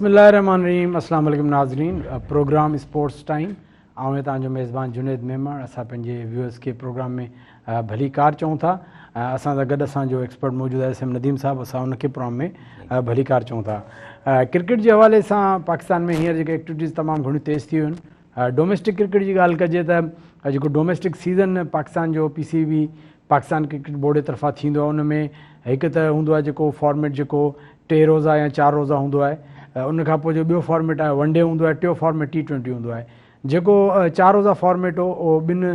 बिस्मिल्लाहिर्रहमानिर्रहीम। अस्सलाम वालेकुम नाज़रीन। प्रोग्राम स्पोर्ट्स टाइम आऊं तव्हांजो मेज़बान जुनेद मेमण। असां पंहिंजे व्यूअर्स के प्रोग्राम में भली कार चऊं था। असां सां गॾु असांजो एक्सपर्ट मौजूदु आहे एस एम नदीम साहब। असां उनखे प्रोग्राम में भली कार चऊं था। क्रिकेट जे हवाले सां पाकिस्तान में हींअर जेके एक्टिविटीज़ तमामु घणियूं तेज़ थी वियूं आहिनि। डोमेस्टिक क्रिकेट जी ॻाल्हि कजे त जेको डोमेस्टिक सीज़न पाकिस्तान जो PCB पाकिस्तान क्रिकेट बोर्ड जे तरफ़ां थींदो आहे, उन में हिकु त हूंदो आहे जेको फॉर्मेट जेको 3 रोज़ा या 4 रोज़ा हूंदो आहे। उन खां पोइ जो ॿियो फॉर्मेट आहे वन डे हूंदो आहे, टियों फॉर्मेट T20 हूंदो आहे। जेको 4 रोज़ा फॉर्मेट हो उहो ॿिनि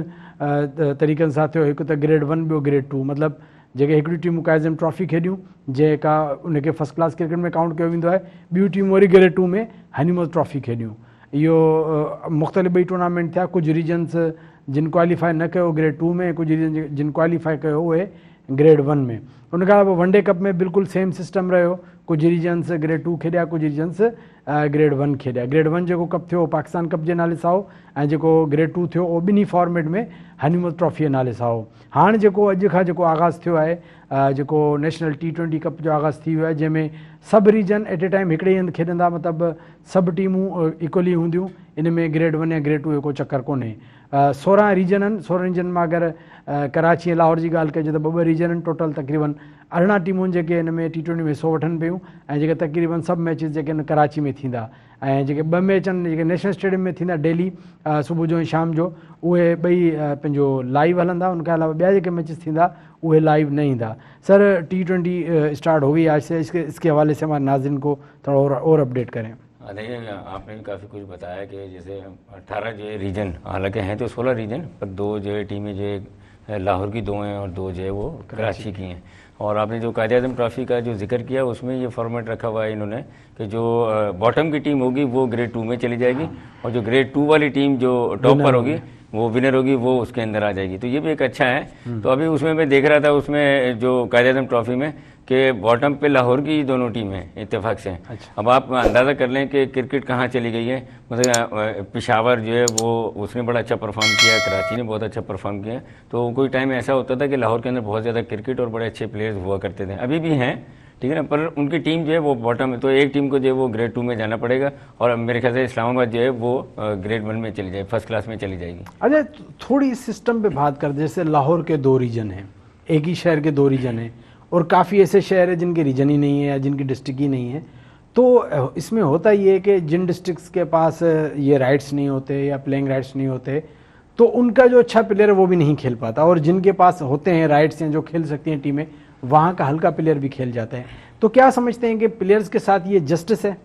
तरीक़नि सां थियो। हिकु त ग्रेड 1, ॿियो ग्रेड 2। मतिलबु जेके हिकिड़ी टीमूं काइज़म ट्रॉफी खेॾियूं जेका उनखे फर्स्ट क्लास क्रिकेट में काउंट कयो वेंदो आहे, ॿियूं टीमूं वरी ग्रेड 2 में हनीमून ट्रॉफी खेॾियूं। इहो मुख़्तलिफ़ ॿई टूर्नामेंट थिया। कुझु रीजन्स जिन क्वालीफाई न कयो ग्रेड 2 में, कुझु रीजन जिन क्वालीफाई कयो उहे ग्रेड 1 में। उन खां पोइ वन डे कप में बिल्कुलु सेम सिस्टम रहियो। कुझु रीजन्स ग्रेड 2 खेॾिया, कुझु रीजन्स ग्रेड 1 खेॾिया। ग्रेड 1 जेको कप थियो पाकिस्तान कप जे नाले सां हो, ऐं जेको ग्रेड 2 थियो उहो ॿिन्ही फॉर्मेट में हनीमून ट्रॉफी जे नाले सां हो। हाणे जेको अॼु खां जेको आगाज़ थियो आहे, जेको नेशनल T20 कप जो आगाज़ थी वियो आहे, जंहिंमें सभु रीजन एट ए टाइम हिकिड़े हंधि खेॾंदा, मतिलबु सभु टीमूं इक्वली हूंदियूं। इन में ग्रेड 1 या ग्रेड 2 जो को चकर कोन्हे। 16 रीजन आहिनि। 16 रीजन मां अगरि कराची ऐं लाहौर जी ॻाल्हि कजे त ॿ रीजन आहिनि। टोटल तक़रीबन 18 टीमूं जेके हिन में T20 में हिसो वठनि पियूं, ऐं जेके तक़रीबन सभु मैचिस जेके आहिनि कराची में थींदा। ऐं जेके 2 मैच आहिनि जेके नेशनल स्टेडियम में थींदा डेली सुबुह जो ऐं शाम जो, उहे ॿई पंहिंजो लाइव हलंदा। उनखां अलावा ॿिया जेके मैचिस थींदा उहे लाइव न ईंदा। सर, T20 स्टार्ट हो गई आज से, इसके हवाले से हमारे नाज़रीन को थोड़ा और अपडेट करें। देखिए, आपने भी काफ़ी कुछ बताया कि जैसे 18 जो है रीजन, हालांकि हैं तो 16 रीजन, पर 2 जो है टीमें जो है लाहौर की 2 हैं और 2 जो है वो कराची की हैं। और आपने जो कायद-ए-आज़म ट्रॉफी का जो जिक्र किया उसमें ये फॉर्मेट रखा हुआ है इन्होंने कि जो बॉटम की टीम होगी वो ग्रेड 2 में चली जाएगी, और जो ग्रेड 2 वाली टीम जो टॉप पर होगी वो विनर होगी, वो उसके अंदर आ जाएगी। तो ये भी एक अच्छा है। तो अभी उसमें मैं देख रहा था उसमें जो कायद-ए-आज़म ट्रॉफी में कि बॉटम पे लाहौर की दोनों टीमें इत्तेफाक से हैं। अच्छा। अब आप अंदाज़ा कर लें कि क्रिकेट कहाँ चली गई है। मतलब पेशावर जो है वो उसने बड़ा अच्छा परफॉर्म किया, कराची ने बहुत अच्छा परफॉर्म किया। तो कोई टाइम ऐसा होता था कि लाहौर के अंदर बहुत ज़्यादा क्रिकेट और बड़े अच्छे प्लेयर्स हुआ करते थे, अभी भी हैं, ठीक है ना, पर उनकी टीम जो है वो बॉटम है। तो एक टीम को जो है वो ग्रेड 2 में जाना पड़ेगा, और मेरे ख्याल से इस्लामाबाद जो है वो ग्रेड 1 में चली जाए, फर्स्ट क्लास में चली जाएगी। अच्छा, थोड़ी सिस्टम पे बात कर, जैसे लाहौर के 2 रीजन हैं, एक ही शहर के 2 रीजन हैं, और काफ़ी ऐसे शहर हैं जिनके रीजन ही नहीं है या जिनकी डिस्ट्रिक्ट ही नहीं है। तो इसमें होता ये है कि जिन डिस्ट्रिक्ट्स के पास ये राइट्स नहीं होते या प्लेइंग राइट्स नहीं होते, तो उनका जो अच्छा प्लेयर है वो भी नहीं खेल पाता, और जिनके पास होते हैं राइट्स हैं जो खेल सकती हैं टीमें, वहाँ का हल्का प्लेयर भी खेल जाते हैं। तो क्या समझते हैं कि प्लेयर्स के साथ ये जस्टिस है?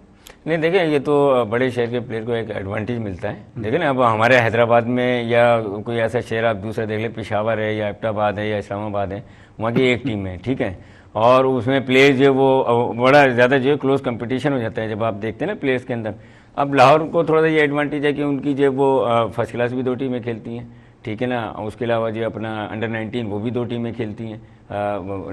नहीं, देखिए, ये तो बड़े शहर के प्लेयर को एक एडवांटेज मिलता है। देखिए ना, अब हमारे हैदराबाद में या कोई ऐसा शहर आप दूसरा देख लें, पेशावर है या एबटाबाद है या इस्लामाबाद है, वहाँ की एक टीम है, ठीक है, और उसमें प्लेयर्स जो वो बड़ा ज़्यादा जो है क्लोज कंपटीशन हो जाता है जब आप देखते हैं ना प्लेयर्स के अंदर। अब लाहौर को थोड़ा सा ये एडवांटेज है कि उनकी जो वो फर्स्ट क्लास भी 2 टीमें खेलती हैं, ठीक है ना, उसके अलावा जो अपना अंडर 19 वो भी 2 टीमें खेलती हैं,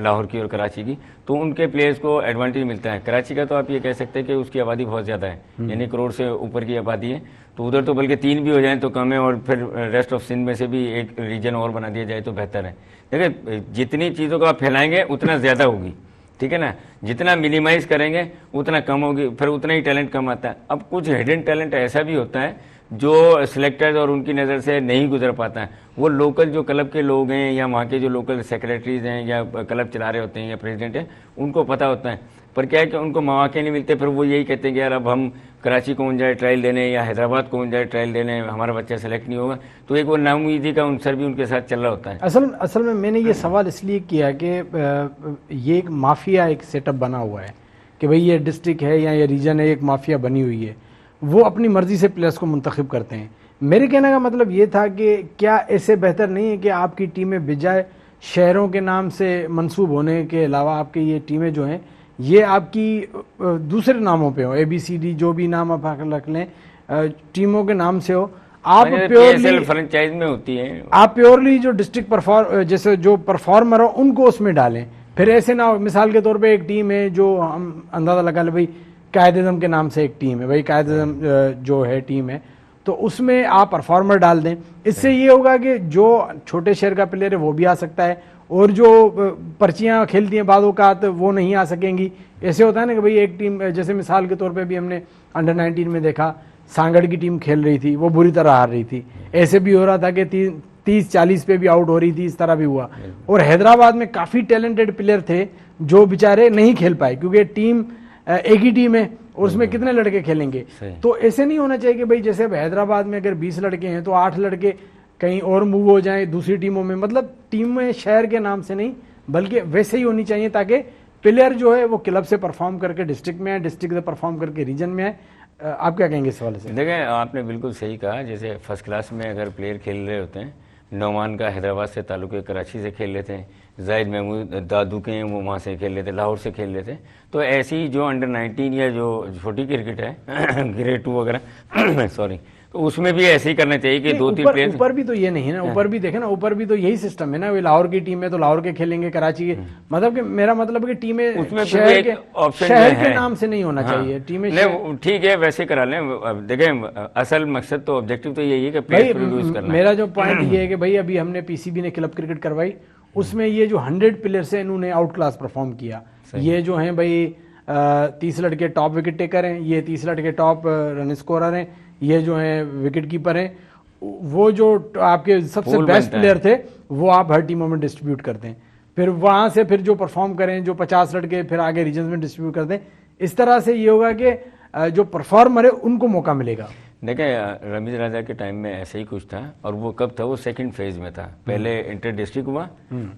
लाहौर की और कराची की। तो उनके प्लेयर्स को एडवांटेज मिलता है। कराची का तो आप ये कह सकते हैं कि उसकी आबादी बहुत ज़्यादा है, यानी करोड़ से ऊपर की आबादी है, तो उधर तो बल्कि 3 भी हो जाएं तो कम है, और फिर रेस्ट ऑफ सिंध में से भी एक रीजन और बना दिया जाए तो बेहतर है। देखिए, जितनी चीज़ों को आप फैलाएंगे उतना ज़्यादा होगी, ठीक है ना, जितना मिनिमाइज़ करेंगे उतना कम होगी, फिर उतना ही टैलेंट कम आता है। अब कुछ हिडन टैलेंट ऐसा भी होता है जो सिलेक्टर्स और उनकी नज़र से नहीं गुजर पाता है। वो लोकल जो क्लब के लोग हैं या वहाँ के जो लोकल सेक्रेटरीज हैं या क्लब चला रहे होते हैं या प्रेसिडेंट हैं, उनको पता होता है, पर क्या है कि उनको मौके नहीं मिलते। फिर वो यही कहते हैं कि यार अब हम कराची कौन जाए ट्रायल देने या हैदराबाद कौन जाए ट्रायल देने, हमारा बच्चा सेलेक्ट नहीं होगा। तो एक वो नाउमीदी का उनसर भी उनके साथ चल रहा होता है। असल में मैंने ये सवाल इसलिए किया कि ये एक माफिया एक सेटअप बना हुआ है कि भाई ये डिस्ट्रिक्ट है या ये रीजन है, एक माफिया बनी हुई है, वो अपनी मर्जी से प्लेयर्स को मुंतखब करते हैं। मेरे कहने का मतलब ये था कि क्या ऐसे बेहतर नहीं है कि आपकी टीमें बजाय शहरों के नाम से मंसूब होने के अलावा आपकी ये टीमें जो हैं ये आपकी दूसरे नामों पे हो, ABCD जो भी नाम आप रख लें, टीमों के नाम से हो। आप प्योरली फ्रेंचाइज में होती है, आप प्योरली जो डिस्ट्रिक्ट जैसे जो परफॉर्मर हो उनको उसमें डालें। फिर ऐसे ना हो, मिसाल के तौर पे एक टीम है जो हम अंदाज़ा लगा ले भाई कायद-ए-आज़म के नाम से एक टीम है, भाई कायद-ए-आज़म जो है टीम है, तो उसमें आप परफॉर्मर डाल दें। इससे ये होगा कि जो छोटे शहर का प्लेयर है वो भी आ सकता है, और जो पर्चियां खेलती हैं बाद औकात वो नहीं आ सकेंगी। ऐसे होता है ना कि भाई एक टीम, जैसे मिसाल के तौर पे भी हमने अंडर 19 में देखा, सांगड़ की टीम खेल रही थी, वो बुरी तरह हार रही थी। ऐसे भी हो रहा था कि 30-40 पे भी आउट हो रही थी, इस तरह भी हुआ। और हैदराबाद में काफ़ी टैलेंटेड प्लेयर थे जो बेचारे नहीं खेल पाए, क्योंकि टीम एक ही टीम है और उसमें कितने लड़के खेलेंगे। तो ऐसे नहीं होना चाहिए कि भाई जैसे अब हैदराबाद में अगर 20 लड़के हैं तो 8 लड़के कहीं और मूव हो जाएं दूसरी टीमों में। मतलब टीम में शहर के नाम से नहीं, बल्कि वैसे ही होनी चाहिए ताकि प्लेयर जो है वो क्लब से परफॉर्म करके डिस्ट्रिक्ट में आए, डिस्ट्रिक्ट से परफॉर्म करके रीजन में आए। आप क्या कहेंगे इस सवाल से? देखें, आपने बिल्कुल सही कहा। जैसे फर्स्ट क्लास में अगर प्लेयर खेल रहे होते हैं, नौमान का हैदराबाद से ताल्लुक है, कराची से खेल लेते हैं, जाहिद महमूद दादू के हैं वो वहाँ से खेल लेते, लाहौर से खेल लेते। तो ऐसी जो अंडर 19 या जो छोटी क्रिकेट है ग्रेड 2 वगैरह सॉरी, तो उसमें भी ऐसे ही करना चाहिए कि 2-3 प्लेयर। ऊपर भी तो ये नहीं है ना, ऊपर भी देखे ना, ऊपर भी तो यही सिस्टम है ना। वे लाहौर की टीम है तो लाहौर के खेलेंगे, कराची के, मतलब कि मेरा मतलब है कि टीमें उसमें शहर के नाम से नहीं होना हाँ, चाहिए टीमें। ठीक है, वैसे करा लें। देखें, असल मकसद तो ऑब्जेक्टिव तो यही है कि प्लेयर प्रोड्यूस करना। मेरा जो पॉइंट ये है कि भाई अभी हमने पीसीबी ने क्लब क्रिकेट करवाई, उसमें ये जो 100 प्लेयर्स हैं इन्होंने आउट क्लास परफॉर्म किया। ये जो हैं भाई 30 लड़के टॉप विकेट टेकर हैं, ये 30 लड़के टॉप रन स्कोरर हैं, ये जो हैं विकेट कीपर हैं, वो जो आपके सबसे बेस्ट प्लेयर थे वो आप हर टीमों में डिस्ट्रीब्यूट करते हैं। फिर वहाँ से फिर जो परफॉर्म करें, जो 50 लड़के फिर आगे रीजन में डिस्ट्रीब्यूट करते हैं। इस तरह से ये होगा कि जो परफॉर्मर है उनको मौका मिलेगा। देखें, रमीज राजा के टाइम में ऐसे ही कुछ था, और वो कब था, वो सेकंड फेज में था। पहले इंटर डिस्ट्रिक्ट हुआ,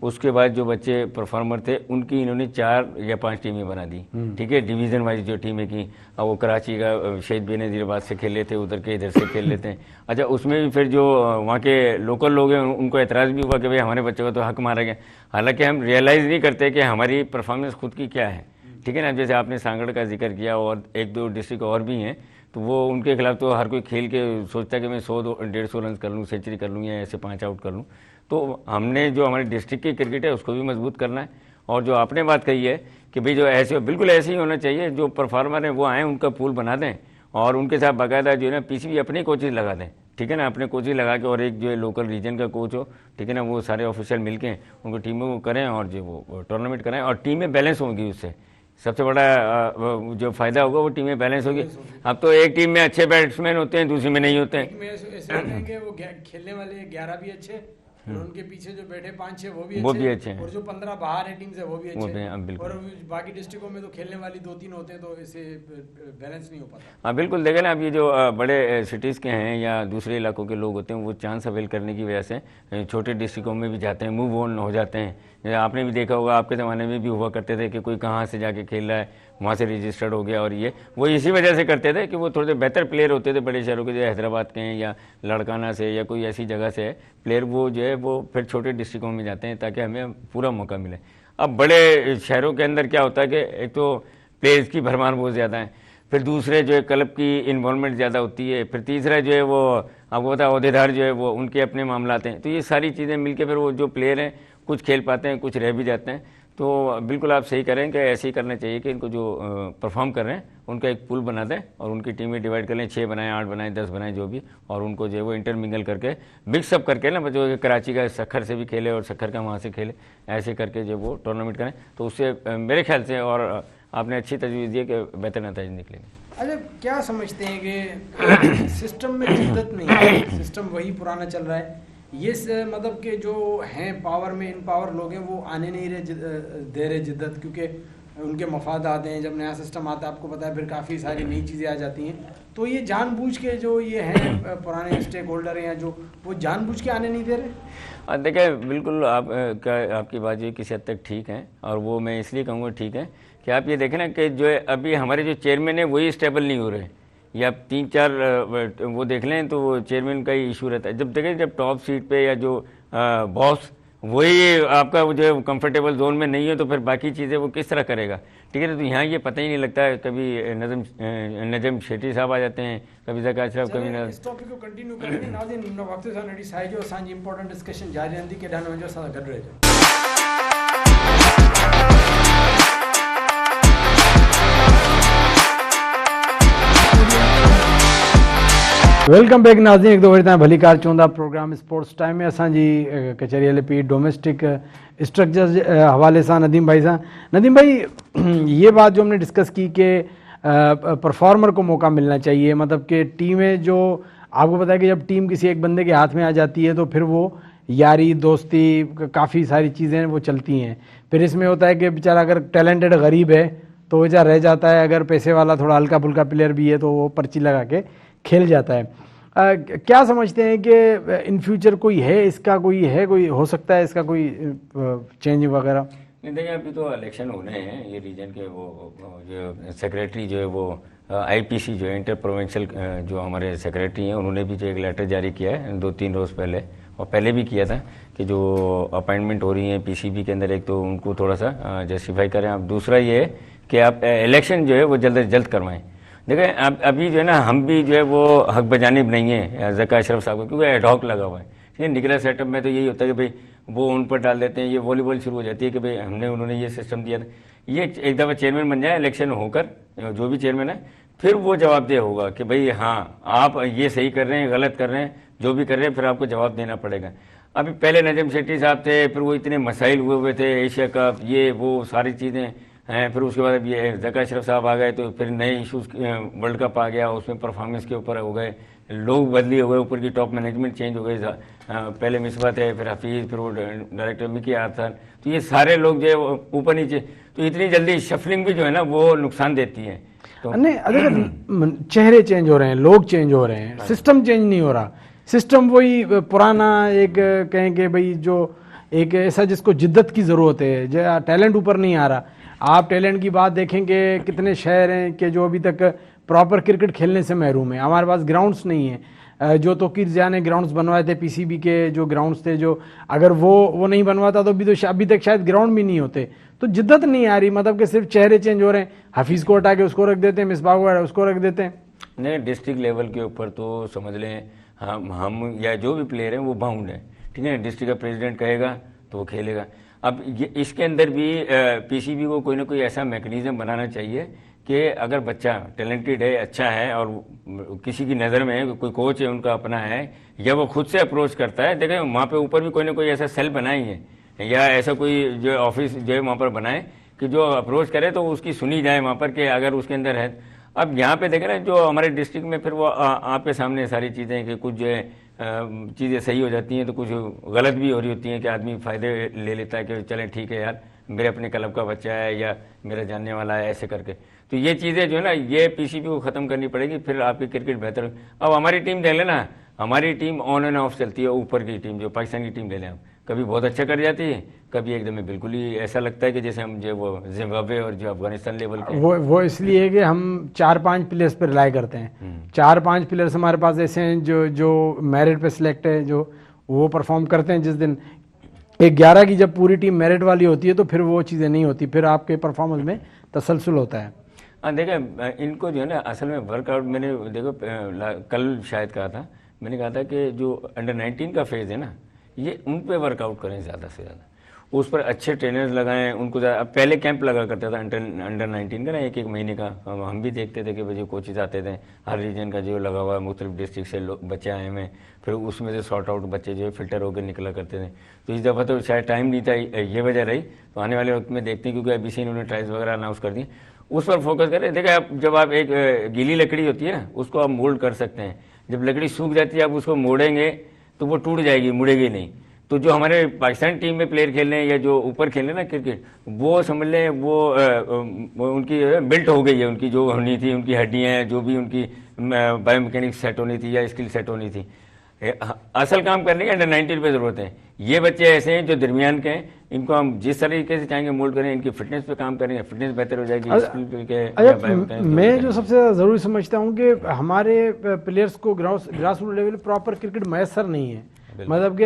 उसके बाद जो बच्चे परफॉर्मर थे उनकी इन्होंने 4 या 5 टीमें बना दी। ठीक है, डिवीजन वाइज जो टीमें की, अब वो कराची का शहीद बेनज़ीराबाद से खेल लेते, उधर के इधर से खेल लेते हैं। अच्छा, उसमें भी फिर जो वहाँ के लोकल लोग हैं उनको एतराज़ भी हुआ कि भाई हमारे बच्चों का तो हक मारा गया। हालांकि हम रियलाइज़ नहीं करते कि हमारी परफॉर्मेंस खुद की क्या है। ठीक है ना, जैसे आपने सांगड़ का जिक्र किया और 1-2 डिस्ट्रिक्ट और भी हैं, तो वो उनके खिलाफ तो हर कोई खेल के सोचता है कि मैं 100-150 रन कर लूँ, सेंचुरी कर लूँ या ऐसे 5 आउट कर लूँ। तो हमने जो हमारे डिस्ट्रिक्ट की क्रिकेट है उसको भी मजबूत करना है। और जो आपने बात कही है कि भाई जो ऐसे बिल्कुल ऐसे ही होना चाहिए, जो परफॉर्मर हैं वो आएँ, उनका पूल बना दें और उनके साथ बाकायदा जो है ना पीसीबी अपने कोचेज लगा दें। ठीक है ना, अपने कोचेज लगा के, और एक जो है लोकल रीजन का कोच हो, ठीक है ना, वो सारे ऑफिशियल मिलके उनको टीमों को करें और जो वो टूर्नामेंट कराएं, और टीमें बैलेंस होंगी। उससे सबसे बड़ा जो फायदा होगा वो टीमें बैलेंस होगी। अब तो एक टीम में अच्छे बैट्समैन होते हैं, दूसरी में नहीं होते हैं। वो खेलने वाले 11 भी अच्छे, और उनके पीछे जो बैठे 5-6 वो भी अच्छे हैं, और जो 15 बाहर है टीम से वो भी अच्छे हैं, और बाकी डिस्ट्रिक्टों में तो खेलने वाली 2-3 होते हैं, तो इससे बैलेंस नहीं हो पाता। हाँ बिल्कुल, देखें ना, अब ये जो बड़े सिटीज़ के हैं या दूसरे इलाकों के लोग होते हैं, वो चांस अवेल करने की वजह से छोटे डिस्ट्रिक्टों में भी जाते हैं, मूव ऑन हो जाते हैं। आपने भी देखा होगा, आपके ज़माने में भी हुआ करते थे कि कोई कहाँ से जाके खेल रहा है, वहाँ से रजिस्टर्ड हो गया, और ये वो इसी वजह से करते थे कि वो थोड़े बेहतर प्लेयर होते थे बड़े शहरों के, जो हैदराबाद के हैं या लड़काना से या कोई ऐसी जगह से है प्लेयर, वो जो है वो फिर छोटे डिस्ट्रिक्टों में जाते हैं ताकि हमें पूरा मौका मिले। अब बड़े शहरों के अंदर क्या होता है कि एक तो प्लेयर्स की भरमार बहुत ज़्यादा है, फिर दूसरे जो है क्लब की इन्वॉल्वमेंट ज़्यादा होती है, फिर तीसरा जो है वो आपको पता है अहदेदार जो है वो उनके अपने मामलात हैं। तो ये सारी चीज़ें मिलके फिर वो जो प्लेयर हैं कुछ खेल पाते हैं, कुछ रह भी जाते हैं। तो बिल्कुल आप सही करें कि ऐसे ही करना चाहिए कि इनको जो परफॉर्म कर रहे हैं उनका एक पूल बना दें और उनकी टीमें डिवाइड कर लें, 6 बनाएं, 8 बनाएं, 10 बनाएं, जो भी, और उनको जो है वो इंटरमिंगल करके मिक्सअप करके ना, बच्चों कराची का सखर से भी खेले और सखर का वहाँ से खेले, ऐसे करके जो वो टूर्नामेंट करें, तो उससे मेरे ख्याल से, और आपने अच्छी तजवीज़ दी कि बेहतर नतीजे निकलेंगे। अच्छा, क्या समझते हैं कि सिस्टम में जिद्दत नहीं है, सिस्टम वही पुराना चल रहा है, ये मतलब कि जो हैं पावर में इन पावर लोग हैं वो आने नहीं दे रहे जिद्दत, क्योंकि उनके मफाद आते हैं। जब नया सिस्टम आता है आपको पता है फिर काफ़ी सारी नई चीज़ें आ जाती हैं, तो ये जानबूझ के जो ये हैं पुराने स्टेक होल्डर हैं जो वो जानबूझ के आने नहीं दे रहे। देखिए, बिल्कुल आपकी बात ये किसी हद तक ठीक है, और वो मैं इसलिए कहूँगा ठीक है कि आप ये देखें ना कि जो है अभी हमारे जो चेयरमैन है वही स्टेबल नहीं हो रहे, या 3-4 वो देख लें तो वो चेयरमैन का ही इशू रहता है। जब देखें जब टॉप सीट पे या जो बॉस वही आपका जो है कंफर्टेबल जोन में नहीं है, तो फिर बाकी चीज़ें वो किस तरह करेगा। ठीक है, तो यहाँ ये पता ही नहीं लगता है, कभी नजम शेट्टी साहब आ जाते हैं, कभी ज़का अशरफ, कभी न। इस टॉपिक को कंटिन्यू करेंगे नाज़रीन, वक्त सां नड़ी साई जो असांजी इंपॉर्टेंट डिस्कशन जारी रहंदी, केॾा न वञो, असां गॾु रहिजो। वेलकम बैक नाज़रीन, एक दो वरी तव्हां भली कार चवंदा प्रोग्राम स्पोर्ट्स टाइम में असांजी कचहरी हले पई डोमेस्टिक स्ट्रक्चर जे हवाले सां नदीम भाई सां। नदीम भाई, ये बात जो हमने डिस्कस की कि परफॉर्मर को मौका मिलना चाहिए, मतलब कि टीमें जो आपको पता है कि जब टीम किसी एक बंदे के हाथ में आ जाती है तो फिर वो यारी दोस्ती काफ़ी सारी चीज़ें वो चलती हैं। फिर इसमें होता है कि बेचारा अगर टैलेंटेड गरीब है तो बेचारा रह जाता है, अगर पैसे वाला थोड़ा हल्का फुल्का प्लेयर भी है तो वो पर्ची लगा के खेल जाता है। क्या समझते हैं कि इन फ्यूचर कोई है इसका, कोई हो सकता है इसका कोई चेंज वगैरह? नहीं, देखिए अभी तो इलेक्शन होने हैं, ये रीजन के वो जो सेक्रेटरी जो है वो आईपीसी जो है इंटर प्रोविंशियल जो हमारे सेक्रेटरी हैं उन्होंने भी जो एक लेटर जारी किया है 2-3 रोज़ पहले, और पहले भी किया था कि जो अपॉइंटमेंट हो रही है पीसीबी के अंदर, एक तो उनको थोड़ा सा जस्टिफाई करें आप, दूसरा ये है कि आप इलेक्शन जो है वो जल्द से जल्द करवाएं। देखें अभी जो है ना, हम भी जो है वो हक बजानिब नहीं है ज़का अशरफ साहब को, क्योंकि एडहॉक लगा हुआ है। ठीक है, निकला सेटअप में तो यही होता है कि भाई वो उन पर डाल देते हैं, ये वॉलीबॉल शुरू हो जाती है कि भाई उन्होंने ये सिस्टम दिया था। ये एक दफ़ा चेयरमैन बन जाए इलेक्शन होकर, जो भी चेयरमैन है, फिर वो जवाबदेह होगा कि भाई हाँ आप ये सही कर रहे हैं, गलत कर रहे हैं, जो भी कर रहे हैं फिर आपको जवाब देना पड़ेगा। अभी पहले नजम शेट्टी साहब थे, फिर वो इतने मसाइल हुए थे, एशिया कप ये वो सारी चीज़ें हैं, फिर उसके बाद ये ज़का अशरफ साहब आ गए तो फिर नए इशूज़, वर्ल्ड कप आ गया, उसमें परफॉर्मेंस के ऊपर हो गए, लोग बदली हो गए, ऊपर की टॉप मैनेजमेंट चेंज हो गई, पहले मिसबा थे, फिर हफीज़, फिर वो डायरेक्टर मिकी आर्थर, तो ये सारे लोग जो है ऊपर नीचे, तो इतनी जल्दी शफलिंग भी जो है ना वो नुकसान देती है। तो नहीं, अगर चेहरे चेंज हो रहे हैं, लोग चेंज हो रहे हैं, सिस्टम चेंज नहीं हो रहा, सिस्टम वही पुराना, एक कहेंगे भाई जो एक ऐसा जिसको जिद्दत की ज़रूरत है, जो टैलेंट ऊपर नहीं आ रहा। आप टैलेंट की बात देखेंगे, कितने शहर हैं कि जो अभी तक प्रॉपर क्रिकेट खेलने से महरूम है। हमारे पास ग्राउंड्स नहीं है, जो तोकीर जिया ने ग्राउंड्स बनवाए थे, पीसीबी के जो ग्राउंड्स थे, जो अगर वो नहीं बनवाता तो अभी तक शायद ग्राउंड भी नहीं होते। तो जिद्दत नहीं आ रही, मतलब कि सिर्फ चेहरे चेंज हो रहे हैं, हफीज़ को हटा के उसको रख देते हैं, मिसबाह को उसको रख देते हैं। नहीं, डिस्ट्रिक्ट लेवल के ऊपर तो समझ लें हम या जो भी प्लेयर हैं वो बाउंड है, ठीक है। डिस्ट्रिक्ट का प्रेसिडेंट कहेगा तो वो खेलेगा। अब ये इसके अंदर भी पीसीबी को कोई ना कोई ऐसा मैकेनिज्म बनाना चाहिए कि अगर बच्चा टैलेंटेड है, अच्छा है, और किसी की नज़र में कोई कोच है उनका अपना है, या वो खुद से अप्रोच करता है, देखें वहाँ पे ऊपर भी कोई ना कोई ऐसा सेल बनाई है, या ऐसा कोई जो ऑफिस जो है वहाँ पर बनाए कि जो अप्रोच करे तो उसकी सुनी जाए वहाँ पर, कि अगर उसके अंदर है। अब यहाँ पे देखें ना, जो हमारे डिस्ट्रिक्ट में फिर वो आपके सामने सारी चीज़ें कि कुछ जो है चीज़ें सही हो जाती हैं तो कुछ गलत भी हो रही होती हैं, कि आदमी फ़ायदे ले लेता है कि चलें ठीक है यार, मेरे अपने क्लब का बच्चा है या मेरा जानने वाला है, ऐसे करके। तो ये चीज़ें जो है ना, ये पीसीबी को ख़त्म करनी पड़ेगी, फिर आपकी क्रिकेट बेहतर। अब हमारी टीम देख लेना, हमारी टीम ऑन एंड ऑफ चलती है। ऊपर की टीम जो पाकिस्तान की टीम ले लें, कभी बहुत अच्छा कर जाती है, कभी एकदम बिल्कुल ही ऐसा लगता है कि जैसे हम जो वो जिम्बाब्वे और जो अफगानिस्तान लेवल के। वो इसलिए है कि हम 4-5 प्लेयर्स पर रिलाई करते हैं। 4-5 प्लेयर्स हमारे पास ऐसे हैं जो मेरिट पे सिलेक्ट है, जो वो परफॉर्म करते हैं। जिस दिन 11 की जब पूरी टीम मेरिट वाली होती है तो फिर वो चीज़ें नहीं होती, फिर आपके परफॉर्मेंस में तसलसल होता है। हाँ, देखें इनको जो है ना, असल में वर्कआउट मैंने देखो कल शायद कहा था, मैंने कहा था कि जो अंडर 19 का फेज़ है ना, ये उन पे वर्कआउट करें ज़्यादा से ज़्यादा, उस पर अच्छे ट्रेनर्स लगाएं उनको। अब पहले कैंप लगा करता था अंडर 19 का ना, 1-1 महीने का, हम भी देखते थे कि भाई जो कोचेज आते थे हर रीजन का जो लगा हुआ है, मुख्तलिफ डिस्ट्रिक्ट से बच्चे आए हुए, फिर उसमें से शॉर्ट आउट बच्चे जो है फिल्टर होकर निकला करते थे। तो इस दफ़ा तो शायद टाइम नहीं था, ये वजह रही। तो आने वाले वक्त में देखते हैं, क्योंकि अभी से इन्होंने ट्रायल्स वगैरह अनाउंस कर दिए, उस पर फोकस करें। देखिए आप जब आप एक गीली लकड़ी होती है ना, उसको आप मोल्ड कर सकते हैं। जब लकड़ी सूख जाती है आप उसको मोड़ेंगे तो वो टूट जाएगी, मुड़ेगी नहीं। तो जो हमारे पाकिस्तान टीम में प्लेयर खेल रहे हैं या जो ऊपर खेल रहे हैं ना क्रिकेट, वो समझ लें वो उनकी बिल्ट हो गई है, उनकी जो होनी थी, उनकी हड्डियाँ हैं, जो भी उनकी बायोमैकेनिक्स सेट होनी थी या स्किल सेट होनी थी। असल काम करने की अंडर 19 पे ज़रूरत है। ये बच्चे ऐसे हैं जो दरमियान के हैं, इनको हम जिस तरीके से चाहेंगे मोल्ड करें, इनकी फिटनेस पे काम करेंगे, फिटनेस बेहतर हो जाएगी। मैं जो सबसे ज़्यादा ज़रूरी समझता हूँ कि हमारे प्लेयर्स को grass root level proper cricket मैसर नहीं है। मतलब कि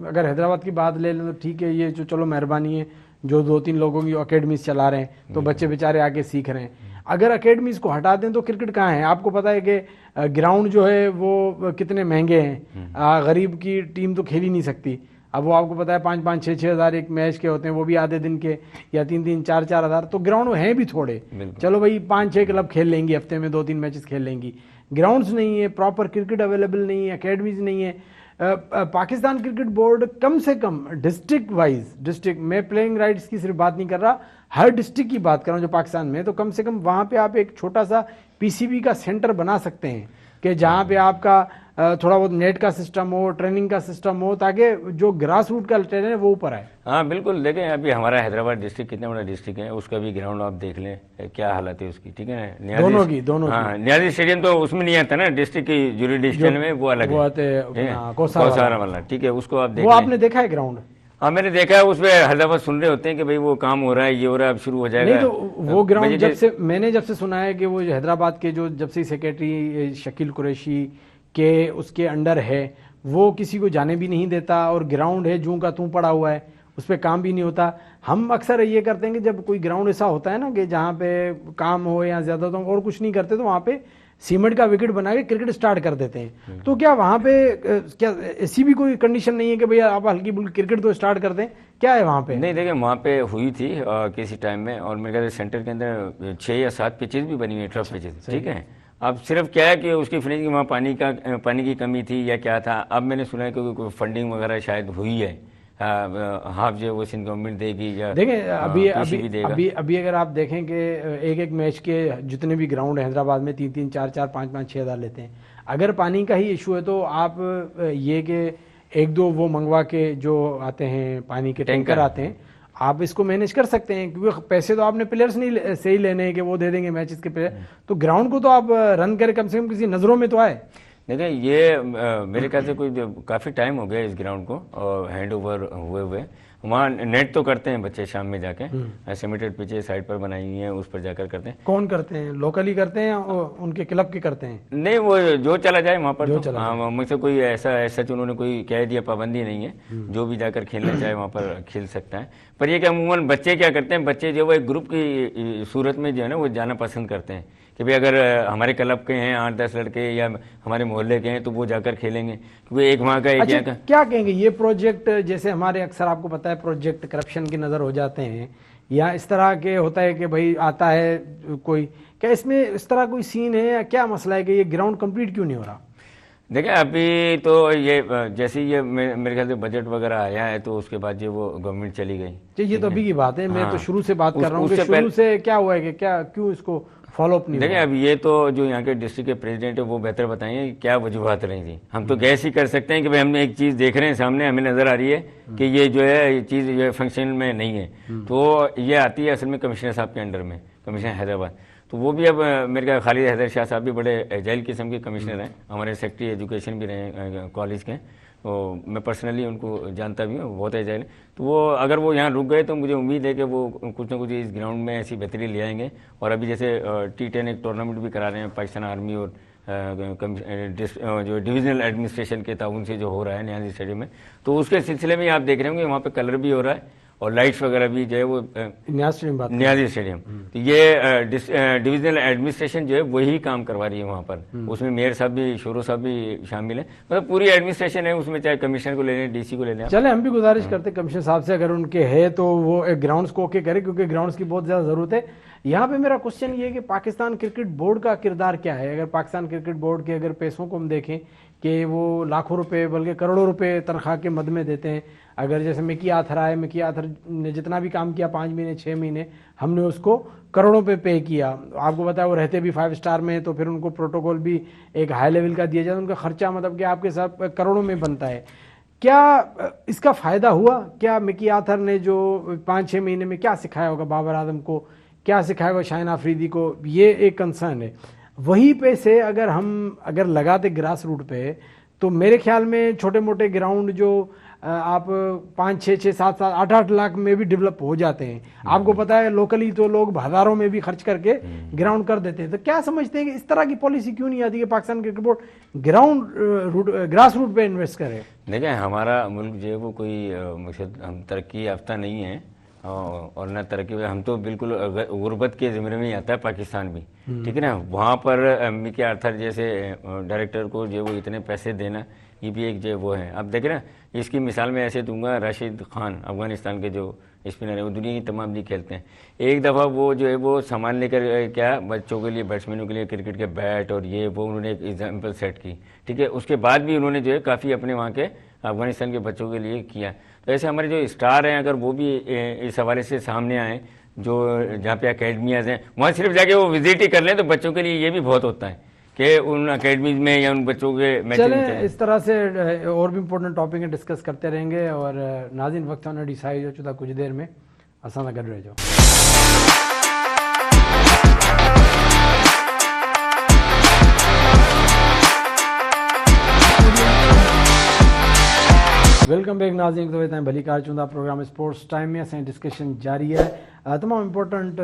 अगर हैदराबाद की बात ले लें तो ठीक है, ये जो चलो मेहरबानी है जो 2-3 लोगों की अकेडमीज चला रहे हैं तो बच्चे बेचारे आके सीख रहे हैं। अगर अकेडमीज को हटा दें तो क्रिकेट कहाँ है? आपको पता है कि ग्राउंड जो है वो कितने महंगे हैं, गरीब की टीम तो खेल ही नहीं सकती। अब वो आपको पता है 5-5, 6-6 हज़ार एक मैच के होते हैं, वो भी आधे दिन के, या 3-3, 4-4 हज़ार। तो ग्राउंड हैं भी थोड़े, चलो भाई 5-6 क्लब खेल लेंगी, हफ्ते में 2-3 मैचेस खेल लेंगी। ग्राउंड्स नहीं है, प्रॉपर क्रिकेट अवेलेबल नहीं है, अकेडमीज नहीं है। पाकिस्तान क्रिकेट बोर्ड कम से कम डिस्ट्रिक्ट वाइज, डिस्ट्रिक्ट में प्लेइंग राइट्स की सिर्फ बात नहीं कर रहा, हर डिस्ट्रिक्ट की बात कर रहा हूँ जो पाकिस्तान में, तो कम से कम वहाँ पे आप एक छोटा सा पीसीबी का सेंटर बना सकते हैं कि जहाँ पे आपका थोड़ा बहुत नेट का सिस्टम हो, ट्रेनिंग का सिस्टम हो, ताकि जो ग्रास रूट का ट्रेनर है वो ऊपर आए। हाँ बिल्कुल, देखें अभी हमारा हैदराबाद डिस्ट्रिक्ट कितना बड़ा डिस्ट्रिक्ट है, उसका भी ग्राउंड आप देख लें क्या हालत है उसकी, ठीक है ना। दोनों हाँ, न्याजी स्टेडियम तो उसमें नहीं आता ना, डिस्ट्रिक्ट की जुरिडिक्शन में वो अलग है, कौसारा वाला, ठीक है, उसको आप वो आपने देखा है ग्राउंड? हाँ मैंने देखा है, उसमें हर दफा सुन रहे होते हैं कि भाई वो काम हो रहा है, ये हो रहा है, अब शुरू हो जाएगा। नहीं तो वो ग्राउंड मैंने जब से सुना है कि वो हैदराबाद के जो जब से सेक्रेटरी शकील कुरैशी के उसके अंडर है, वो किसी को जाने भी नहीं देता, और ग्राउंड है जूं का तूं पड़ा हुआ है, उस पर काम भी नहीं होता। हम अक्सर ये करते हैं कि जब कोई ग्राउंड ऐसा होता है ना कि जहाँ पे काम हो या ज़्यादा तो और कुछ नहीं करते, तो वहाँ पे सीमेंट का विकेट बना के क्रिकेट स्टार्ट कर देते हैं। तो क्या वहाँ पे क्या ऐसी भी कोई कंडीशन नहीं है कि भैया आप हल्की बुल्की क्रिकेट तो स्टार्ट कर दें, क्या है वहाँ पे? नहीं देखिए, वहाँ पे हुई थी किसी टाइम में, और मेरे ख्याल सेंटर के अंदर 6 या 7 पिचेज भी बनी हुई है, टफ पिचेज, ठीक है। अब सिर्फ क्या है कि उसकी फिनिशिंग, वहाँ पानी की कमी थी या क्या था। अब मैंने सुना है कि कोई फंडिंग वगैरह शायद हुई है, हाफ जो वो सिंध गवर्नमेंट देगी या देखें। अभी अगर आप देखें कि एक मैच के जितने भी ग्राउंड है हैदराबाद में 3-3, 4-4, 5-5, 6 हज़ार लेते हैं। अगर पानी का ही इशू है तो आप ये कि 1-2 वो मंगवा के जो आते हैं पानी के टैंकर आते हैं, आप इसको मैनेज कर सकते हैं, क्योंकि पैसे तो आपने प्लेयर्स नहीं से ही लेने हैं कि वो दे देंगे मैचेस के प्लेयर। तो ग्राउंड को तो आप रन करें, कम से कम किसी नज़रों में तो आए। देखिए ये मेरे ख्याल से कोई काफ़ी टाइम हो गया इस ग्राउंड को हैंड ओवर हुए। वहाँ नेट तो करते हैं बच्चे शाम में जाके, सिमेंटेड पिचे साइड पर बनाई हुई हैं, उस पर जाकर करते हैं। कौन करते हैं, लोकली करते हैं या उनके क्लब के करते हैं? नहीं, वो जो चला जाए वहाँ पर, तो हाँ, मुझसे कोई ऐसा उन्होंने कोई कह दिया, पाबंदी नहीं है, जो भी जाकर खेलना चाहे वहाँ पर खेल सकता है। पर ये कि अमूमन बच्चे क्या करते हैं, बच्चे जो वो एक ग्रुप की सूरत में जो है ना वो जाना पसंद करते हैं कि भाई अगर हमारे क्लब के हैं 8-10 लड़के या हमारे मोहल्ले के हैं तो वो जाकर खेलेंगे, क्योंकि एक वहाँ का अच्छा, क्या कहेंगे ये प्रोजेक्ट, जैसे हमारे अक्सर आपको पता है प्रोजेक्ट करप्शन की नज़र हो जाते हैं, या इस तरह के होता है कि भाई आता है कोई, क्या इसमें इस तरह कोई सीन है या क्या मसला है कि ये ग्राउंड कंप्लीट क्यों नहीं हो रहा? देखिए अभी तो ये जैसे ये मेरे ख्याल से बजट वगैरह आया है तो उसके बाद जो वो गवर्नमेंट चली गई। ये तो अभी की बात है, मैं तो शुरू से बात कर रहा हूँ कि शुरू से क्या हुआ है कि क्या क्यों इसको फॉलोअप नहीं? देखिए अब ये तो जो यहाँ के डिस्ट्रिक्ट के प्रेसिडेंट है वो बेहतर बताएंगे क्या वजूहत रही थी। हम तो गैस ही कर सकते हैं कि भाई हमने एक चीज़ देख रहे हैं सामने, हमें नज़र आ रही है कि ये जो है ये चीज़ ये फंक्शन में नहीं है, तो ये आती है असल में कमिश्नर साहब के अंडर में, कमिश्नर हैदराबाद। तो वो भी अब मेरे ख्याल खालिद हैदर शाह साहब भी बड़े एजाइल किस्म के कमिश्नर हैं, हमारे सेक्रेटरी एजुकेशन भी रहे कॉलेज के, तो मैं पर्सनली उनको जानता भी हूँ, बहुत एजाइल। तो वो अगर वो यहाँ रुक गए तो मुझे उम्मीद है कि वो कुछ ना कुछ इस ग्राउंड में ऐसी बेहतरी ले आएंगे। और अभी जैसे T10 एक टूर्नामेंट भी करा रहे हैं पाकिस्तान आर्मी और जो डिविजनल एडमिनिस्ट्रेशन के ताउन से जो हो रहा है न्याजी स्टेडियम में, तो उसके सिलसिले में आप देख रहे होंगे वहाँ पे कलर भी हो रहा है और लाइट्स वगैरह भी जो है वो न्याजी स्टेडियम। तो ये डिविजनल एडमिनिस्ट्रेशन जो है वही काम करवा रही है वहाँ पर, उसमें मेयर साहब भी, शोरो साहब भी शामिल है, मतलब पूरी एडमिनिस्ट्रेशन है उसमें, चाहे कमिश्नर को ले लें, DC को ले लें। चले हम भी गुजारिश करते कमिश्नर साहब से अगर उनके है तो वो एक ग्राउंड्स को ओके करे, क्योंकि ग्राउंड्स की बहुत ज़्यादा ज़रूरत है। यहाँ पे मेरा क्वेश्चन ये है कि पाकिस्तान क्रिकेट बोर्ड का किरदार क्या है? अगर पाकिस्तान क्रिकेट बोर्ड के अगर पैसों को हम देखें कि वो लाखों रुपए बल्कि करोड़ों रुपए तनख्वाह के मद में देते हैं। अगर जैसे मिकी आथर आए, मिकी आथर ने जितना भी काम किया 5 महीने 6 महीने, हमने उसको करोड़ों पे किया। आपको पता है वो रहते भी 5 स्टार में, तो फिर उनको प्रोटोकॉल भी एक हाई लेवल का दिया जाता है, उनका खर्चा मतलब कि आपके साथ करोड़ों में बनता है। क्या इसका फ़ायदा हुआ? क्या मिकी आथर ने जो 5-6 महीने में क्या सिखाया होगा बाबर आजम को, क्या सिखाया होगा शाहिन आफरीदी को? ये एक कंसर्न है। वही पैसे अगर लगाते ग्रास रूट पे, तो मेरे ख्याल में छोटे मोटे ग्राउंड जो आप 5, 6, 7, 8 लाख में भी डेवलप हो जाते हैं। आपको पता है लोकली तो लोग हज़ारों में भी खर्च करके ग्राउंड कर देते हैं। तो क्या समझते हैं कि इस तरह की पॉलिसी क्यों नहीं आती कि Pakistan cricket board grass root पे इन्वेस्ट करे? देखिए हमारा मुल्क जो है वो कोई हम तरक्की याफ्ता नहीं है और न तरक्की, हम तो बिल्कुल गुर्बत के ज़िम्मे में ही आता है पाकिस्तान भी, ठीक है ना। वहाँ पर मिकी आर्थर जैसे डायरेक्टर को जो वो इतने पैसे देना ये भी एक जो वो है। अब देख रहे हैं, इसकी मिसाल मैं ऐसे दूंगा, राशिद खान अफगानिस्तान के जो स्पिनर है, वो दुनिया की तमाम लीग खेलते हैं। एक दफ़ा वो जो है वो सामान लेकर क्या बच्चों के लिए, बैट्समैनों के लिए क्रिकेट के बैट और ये वो उन्होंने एक एग्जाम्पल सेट की, ठीक है। उसके बाद भी उन्होंने जो है काफ़ी अपने वहाँ के अफगानिस्तान के बच्चों के लिए किया। तो ऐसे हमारे जो स्टार हैं, अगर वो भी इस हवाले से सामने आए, जो जहाँ पे अकेडमियाज़ हैं वहाँ सिर्फ जाके वो विजिट ही कर लें, तो बच्चों के लिए ये भी बहुत होता है कि उन अकेडमीज में या उन बच्चों के मैच। चलें इस तरह से और भी इंपॉर्टेंट टॉपिक है डिस्कस करते रहेंगे। और नाज़रीन वक्त होना डिसाइड हो चुका, कुछ देर में असां सां गॾु रहिजो। वेलकम बैक नाज़रीन, तो तव्हां भली कार चूंदा प्रोग्राम स्पोर्ट्स टाइम में असांजी डिस्कशन जारी है। तमामु इंपॉर्टेंट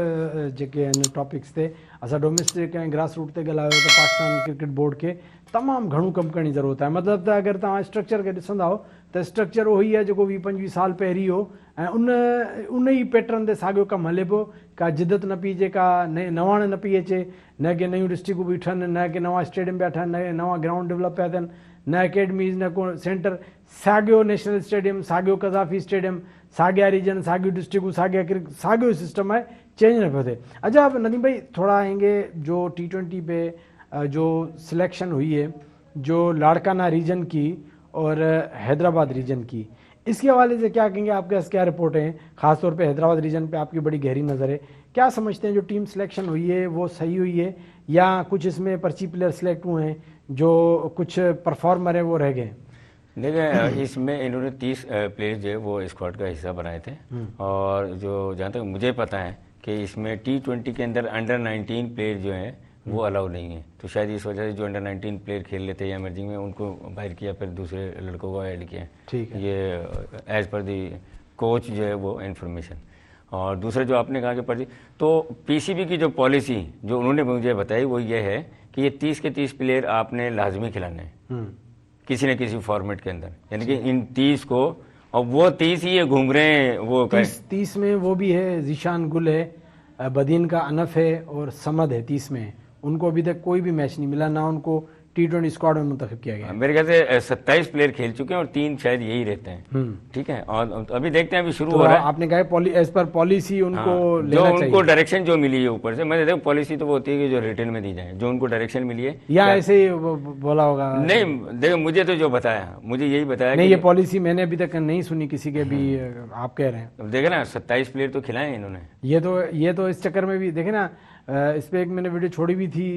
जेके आहिनि टॉपिक्स ते असां डोमेस्टिक ऐं ग्रास रूट ते ॻाल्हायो त पाकिस्तान क्रिकेट बोर्ड खे तमामु घणो कमु करण जी ज़रूरत आहे। मतिलबु त अगरि तव्हां स्ट्रक्चर खे ॾिसंदा हो त स्ट्रक्चर उहो ई आहे जेको 20-25 साल पहिरीं हो, ऐं उन ई पैटर्न ते साॻियो कमु हले पियो। का जिदत न पई अचे, का नवाण न पई अचे, न कि नयूं डिस्ट्रिक्टूं पई ठहनि, न कि नवां स्टेडियम पिया ठहनि, न नवां ग्राउंड डेवलप पिया थियनि, न अकेडमीज़, न को सेंटर। साॻियो नेशनल स्टेडियम, साॻियो कज़ाफ़ी स्टेडियम, साॻिया रीजन, साॻियूं डिस्ट्रिक्टूं, साॻियो सिस्टम आहे, चेंज न पियो थिए। अच्छा नदीम भाई, थोड़ा आएंगे जो T20 पे जो सिलेक्शन हुई है, जो लाड़काना रीजन की और हैदराबाद रीजन की, इसके हवाले से क्या कहेंगे? आपके पास क्या रिपोर्ट हैं? ख़ासतौर पे हैदराबाद रीजन पे आपकी बड़ी गहरी नज़र है, क्या समझते हैं जो टीम सिलेक्शन हुई है वो सही हुई है, या कुछ इसमें पर्ची प्लेयर सिलेक्ट हुए हैं, जो कुछ परफॉर्मर है वो रह गए? देखिए, इसमें इन्होंने 30 प्लेयर जो है वो स्क्वाड का हिस्सा बनाए थे, और जो जहाँ तक मुझे पता है कि इसमें T20 के अंदर अंडर 19 प्लेयर जो हैं वो अलाउ नहीं है। तो शायद इस वजह से जो अंडर 19 प्लेयर खेल लेते हैं इमर्जिंग में, उनको बाहर किया, फिर दूसरे लड़कों को ऐड किया। ठीक है, ये एज पर दी कोच जो है वो इन्फॉर्मेशन। और दूसरा जो आपने कहा कि पर्ची, तो PCB की जो पॉलिसी जो उन्होंने मुझे बताई वो ये है कि ये 30 के 30 प्लेयर आपने लाजमी खिलाने हैं किसी न किसी फॉर्मेट के अंदर, यानी कि इन 30 को, और वो 30 ही घूम रहे हैं। वो 30 में वो भी है, जीशान गुल है, बदीन का अनफ है और समद है 30 में। उनको अभी तक कोई भी मैच नहीं मिला, ना उनको T20 स्क्वाड में मुंतखब किया गया। मेरे ख्याल से 27 प्लेयर खेल चुके हैं और 3 शायद यही रहते हैं। ठीक है, और अभी देखते हैं, अभी शुरू हो रहा है। आपने कहा एज पर पॉलिसी उनको लेना जो चाहिए, उनको डायरेक्शन जो मिली है ऊपर से। मैंने देखो, पॉलिसी तो वो होती है कि जो रिटर्न में दी जाए, जो उनको डायरेक्शन मिली है, या ऐसे ही बोला होगा? नहीं, देखो मुझे तो जो बताया, मुझे यही बताया नहीं, ये पॉलिसी मैंने अभी तक नहीं सुनी किसी के भी। आप कह रहे हैं, देखे ना 27 प्लेयर तो खिलाए इन्होंने। ये तो इस चक्कर में भी देखे ना, इस पे एक मैंने वीडियो छोड़ी भी थी,